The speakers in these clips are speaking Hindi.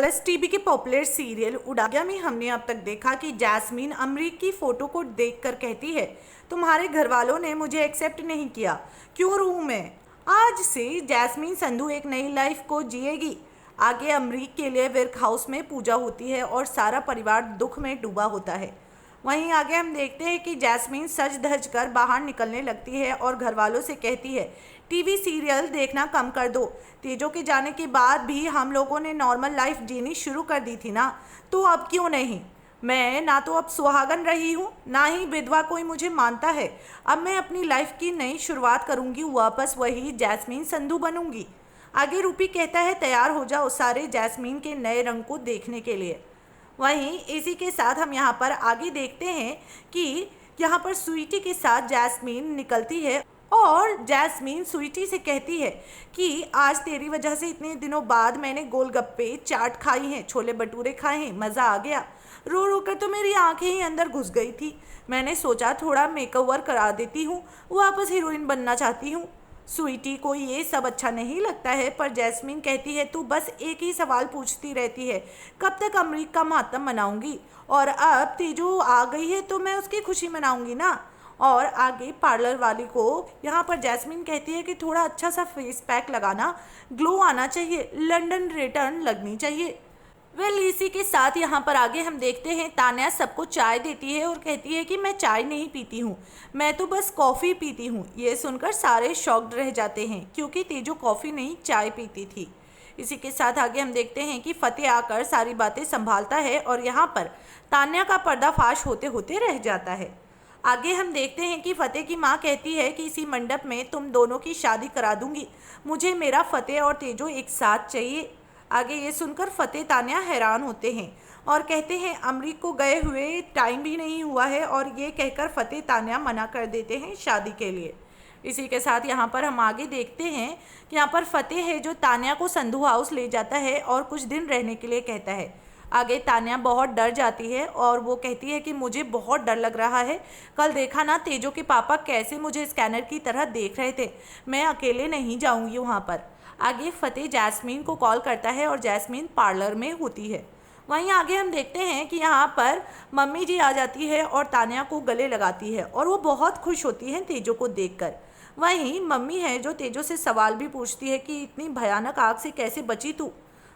कलर्स टीवी के पॉपुलर सीरियल उड़ारिया में हमने अब तक देखा कि जैस्मीन अमरीक की फोटो को देखकर कहती है, तुम्हारे घर वालों ने मुझे एक्सेप्ट नहीं किया, क्यों रहूं मैं। आज से जैस्मीन संधू एक नई लाइफ को जिएगी। आगे अमरीक के लिए वर्क हाउस में पूजा होती है और सारा परिवार दुख में डूबा होता है। वहीं आगे हम देखते हैं कि जैस्मीन सज धज कर बाहर निकलने लगती है और घर वालों से कहती है, टीवी सीरियल देखना कम कर दो। तेजो के जाने के बाद भी हम लोगों ने नॉर्मल लाइफ जीनी शुरू कर दी थी ना, तो अब क्यों नहीं। मैं ना तो अब सुहागन रही हूँ, ना ही विधवा कोई मुझे मानता है। अब मैं अपनी लाइफ की नई शुरुआत करूँगी, वापस वही जैस्मीन संधू बनूंगी। आगे रूपी कहता है, तैयार हो जाओ सारे जैस्मीन के नए रंग को देखने के लिए। वहीं इसी के साथ हम यहाँ पर आगे देखते हैं कि यहाँ पर स्वीटी के साथ जैस्मीन निकलती है और जैस्मीन स्वीटी से कहती है कि आज तेरी वजह से इतने दिनों बाद मैंने गोलगप्पे चाट खाई हैं, छोले भटूरे खाए हैं, मज़ा आ गया। रो रो कर तो मेरी आंखें ही अंदर घुस गई थी। मैंने सोचा थोड़ा मेकओवर करा देती हूँ, वापस हीरोइन बनना चाहती हूँ। स्वीटी को ये सब अच्छा नहीं लगता है, पर जैस्मीन कहती है, तू बस एक ही सवाल पूछती रहती है, कब तक अमरीक का मातम मनाऊंगी। और अब तेजो आ गई है तो मैं उसकी खुशी मनाऊंगी ना। और आगे पार्लर वाली को यहाँ पर जैस्मीन कहती है कि थोड़ा अच्छा सा फेस पैक लगाना, ग्लो आना चाहिए, लंदन रिटर्न लगनी चाहिए। वेल इसी के साथ यहाँ पर आगे हम देखते हैं तान्या सबको चाय देती है और कहती है कि मैं चाय नहीं पीती हूँ, मैं तो बस कॉफ़ी पीती हूँ। ये सुनकर सारे शॉक्ड रह जाते हैं क्योंकि तेजो कॉफ़ी नहीं चाय पीती थी। इसी के साथ आगे हम देखते हैं कि फतेह आकर सारी बातें संभालता है और यहाँ पर तान्या का पर्दाफाश होते होते रह जाता है। आगे हम देखते हैं कि फतेह की माँ कहती है कि इसी मंडप में तुम दोनों की शादी करा दूंगी, मुझे मेरा फतेह और तेजो एक साथ चाहिए। आगे ये सुनकर फतेह तान्या हैरान होते हैं और कहते हैं अमरीक को गए हुए टाइम भी नहीं हुआ है, और ये कहकर फतेह तान्या मना कर देते हैं शादी के लिए। इसी के साथ यहाँ पर हम आगे देखते हैं कि यहाँ पर फतेह है जो तान्या को संधू हाउस ले जाता है और कुछ दिन रहने के लिए कहता है। आगे तान्या बहुत डर जाती है और वो कहती है कि मुझे बहुत डर लग रहा है, कल देखा ना तेजो के पापा कैसे मुझे स्कैनर की तरह देख रहे थे, मैं अकेले नहीं जाऊँगी वहाँ पर। आगे फतेह जैस्मीन को कॉल करता है और जैस्मीन पार्लर में होती है। वहीं आगे हम देखते हैं कि यहाँ पर मम्मी जी आ जाती है और तान्या को गले लगाती है और वो बहुत खुश होती हैं तेजो को देखकर। वहीं मम्मी है जो तेजो से सवाल भी पूछती है कि इतनी भयानक आग से कैसे बची तू।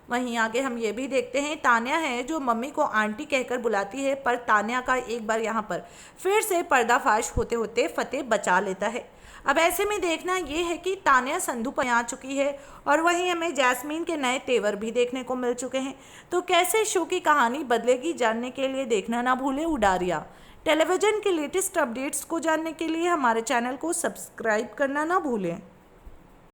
वहीं आगे हम ये भी देखते हैं तान्या है जो मम्मी को आंटी कहकर बुलाती है, पर तान्या का एक बार यहाँ पर फिर से पर्दाफाश होते होते फतेह बचा लेता है। अब ऐसे में देखना ये है कि तान्या संधू पर आ चुकी है और वहीं हमें जैस्मीन के नए तेवर भी देखने को मिल चुके हैं। तो कैसे शो की कहानी बदलेगी जानने के लिए देखना ना भूलें उड़ारिया। टेलीविज़न के लेटेस्ट अपडेट्स को जानने के लिए हमारे चैनल को सब्सक्राइब करना ना भूलें।